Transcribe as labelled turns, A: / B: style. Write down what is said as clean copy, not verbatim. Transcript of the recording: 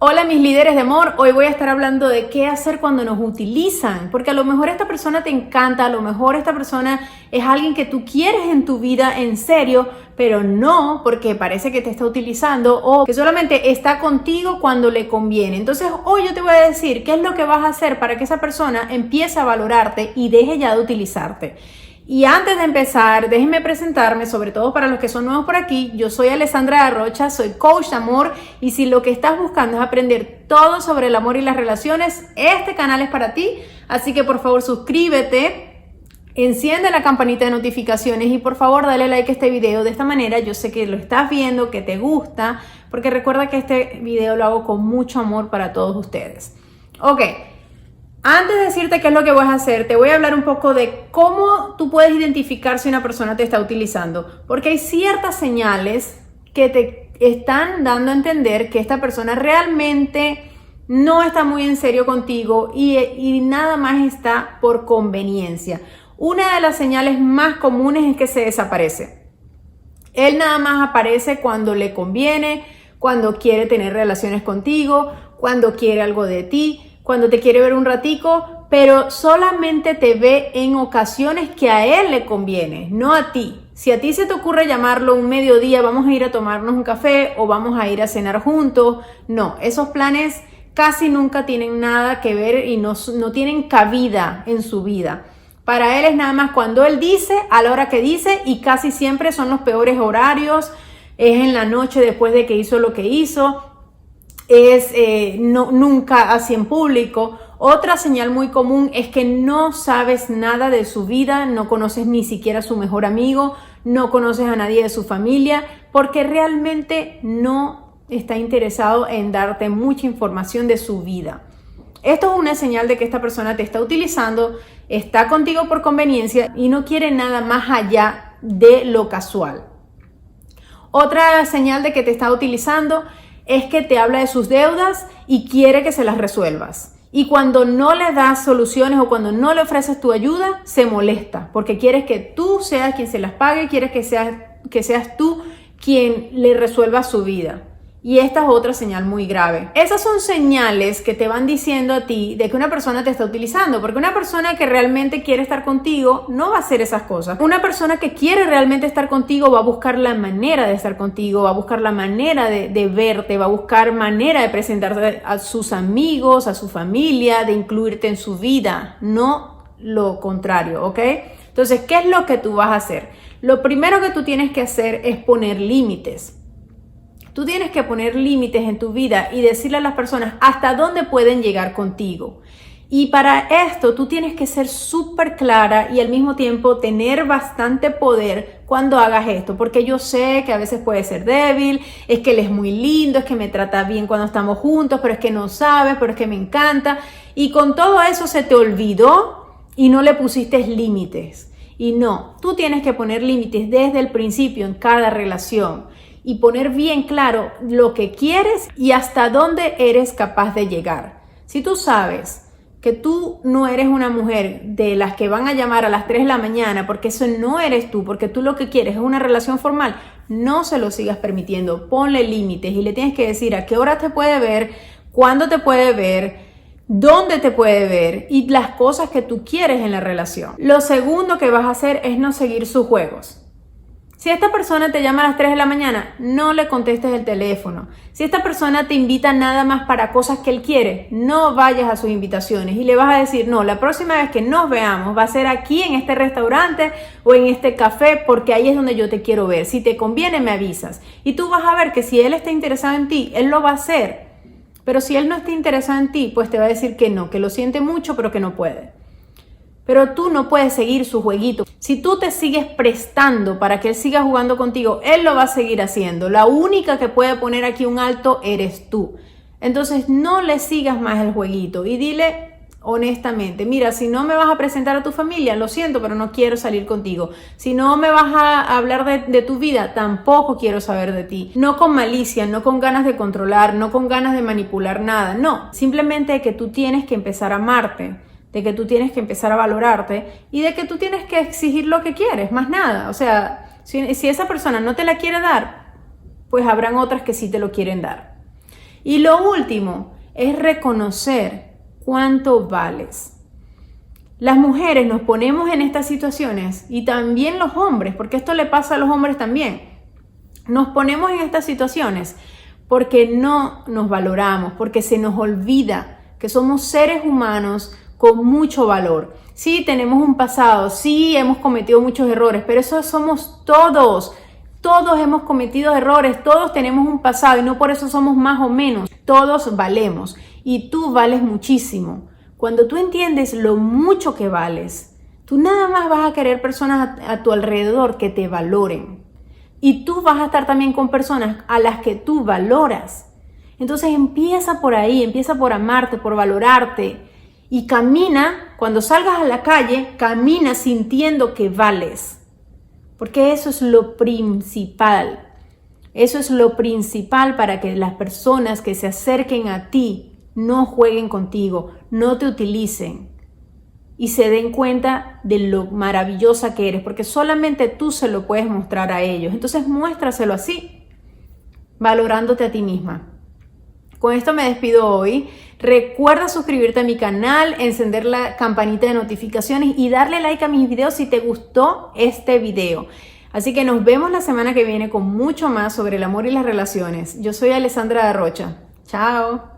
A: Hola mis líderes de amor, hoy voy a estar hablando de qué hacer cuando nos utilizan, porque a lo mejor esta persona te encanta, a lo mejor esta persona es alguien que tú quieres en tu vida en serio, pero no porque parece que te está utilizando o que solamente está contigo cuando le conviene. Entonces hoy yo te voy a decir qué es lo que vas a hacer para que esa persona empiece a valorarte y deje ya de utilizarte. Y antes de empezar, déjenme presentarme, sobre todo para los que son nuevos por aquí. Yo soy Alessandra Rocha, soy coach de amor y si lo que estás buscando es aprender todo sobre el amor y las relaciones, este canal es para ti. Así que por favor suscríbete, enciende la campanita de notificaciones y por favor dale like a este video. De esta manera yo sé que lo estás viendo, que te gusta, porque recuerda que este video lo hago con mucho amor para todos ustedes. Ok. Antes de decirte qué es lo que vas a hacer, te voy a hablar un poco de cómo tú puedes identificar si una persona te está utilizando. Porque hay ciertas señales que te están dando a entender que esta persona realmente no está muy en serio contigo y nada más está por conveniencia. Una de las señales más comunes es que se desaparece. Él nada más aparece cuando le conviene, cuando quiere tener relaciones contigo, cuando quiere algo de ti, cuando te quiere ver un ratico, pero solamente te ve en ocasiones que a él le conviene, no a ti. Si a ti se te ocurre llamarlo un mediodía, vamos a ir a tomarnos un café o vamos a ir a cenar juntos, no, esos planes casi nunca tienen nada que ver y no tienen cabida en su vida. Para él es nada más cuando él dice, a la hora que dice y casi siempre son los peores horarios, es en la noche después de que hizo lo que hizo. Nunca así en público. Otra señal muy común es que no sabes nada de su vida, no conoces ni siquiera a su mejor amigo, no conoces a nadie de su familia, porque realmente no está interesado en darte mucha información de su vida. Esto es una señal de que esta persona te está utilizando, está contigo por conveniencia y no quiere nada más allá de lo casual. Otra señal de que te está utilizando es que te habla de sus deudas y quiere que se las resuelvas. Y cuando no le das soluciones o cuando no le ofreces tu ayuda, se molesta porque quieres que tú seas quien se las pague, quieres que seas tú quien le resuelva su vida. Y esta es otra señal muy grave. Esas son señales que te van diciendo a ti de que una persona te está utilizando, porque una persona que realmente quiere estar contigo no va a hacer esas cosas. Una persona que quiere realmente estar contigo va a buscar la manera de estar contigo, va a buscar la manera de verte, va a buscar manera de presentarte a sus amigos, a su familia, de incluirte en su vida, no lo contrario, ¿ok? Entonces, ¿qué es lo que tú vas a hacer? Lo primero que tú tienes que hacer es poner límites. Tú tienes que poner límites en tu vida y decirle a las personas hasta dónde pueden llegar contigo. Y para esto tú tienes que ser súper clara y al mismo tiempo tener bastante poder cuando hagas esto. Porque yo sé que a veces puede ser débil, es que él es muy lindo, es que me trata bien cuando estamos juntos, pero es que no sabes, pero es que me encanta. Y con todo eso se te olvidó y no le pusiste límites. Y no, tú tienes que poner límites desde el principio en cada relación. Y poner bien claro lo que quieres y hasta dónde eres capaz de llegar. Si tú sabes que tú no eres una mujer de las que van a llamar a las 3 de la mañana, porque eso no eres tú, porque tú lo que quieres es una relación formal, no se lo sigas permitiendo. Ponle límites y le tienes que decir a qué hora te puede ver, cuándo te puede ver, dónde te puede ver y las cosas que tú quieres en la relación. Lo segundo que vas a hacer es no seguir sus juegos. Si esta persona te llama a las 3 de la mañana, no le contestes el teléfono. Si esta persona te invita nada más para cosas que él quiere, no vayas a sus invitaciones y le vas a decir, no, la próxima vez que nos veamos va a ser aquí en este restaurante o en este café porque ahí es donde yo te quiero ver. Si te conviene, me avisas. Y tú vas a ver que si él está interesado en ti, él lo va a hacer. Pero si él no está interesado en ti, pues te va a decir que no, que lo siente mucho, pero que no puede. Pero tú no puedes seguir su jueguito. Si tú te sigues prestando para que él siga jugando contigo, él lo va a seguir haciendo. La única que puede poner aquí un alto eres tú. Entonces no le sigas más el jueguito y dile honestamente, mira, si no me vas a presentar a tu familia, lo siento, pero no quiero salir contigo. Si no me vas a hablar de tu vida, tampoco quiero saber de ti. No con malicia, no con ganas de controlar, no con ganas de manipular nada. No, simplemente que tú tienes que empezar a amarte, de que tú tienes que empezar a valorarte y de que tú tienes que exigir lo que quieres, más nada. O sea, si esa persona no te la quiere dar, pues habrán otras que sí te lo quieren dar. Y lo último es reconocer cuánto vales. Las mujeres nos ponemos en estas situaciones y también los hombres, porque esto le pasa a los hombres también. Nos ponemos en estas situaciones porque no nos valoramos, porque se nos olvida que somos seres humanos con mucho valor. Sí, tenemos un pasado, sí, hemos cometido muchos errores, pero eso somos todos. Todos hemos cometido errores, todos tenemos un pasado y no por eso somos más o menos. Todos valemos y tú vales muchísimo. Cuando tú entiendes lo mucho que vales, tú nada más vas a querer personas a tu alrededor que te valoren. Y tú vas a estar también con personas a las que tú valoras. Entonces empieza por ahí, empieza por amarte, por valorarte. Y camina, cuando salgas a la calle, camina sintiendo que vales. Porque eso es lo principal. Eso es lo principal para que las personas que se acerquen a ti no jueguen contigo, no te utilicen y se den cuenta de lo maravillosa que eres, porque solamente tú se lo puedes mostrar a ellos. Entonces muéstraselo así, valorándote a ti misma. Con esto me despido hoy. Recuerda suscribirte a mi canal, encender la campanita de notificaciones y darle like a mis videos si te gustó este video. Así que nos vemos la semana que viene con mucho más sobre el amor y las relaciones. Yo soy Alessandra de Rocha. Chao.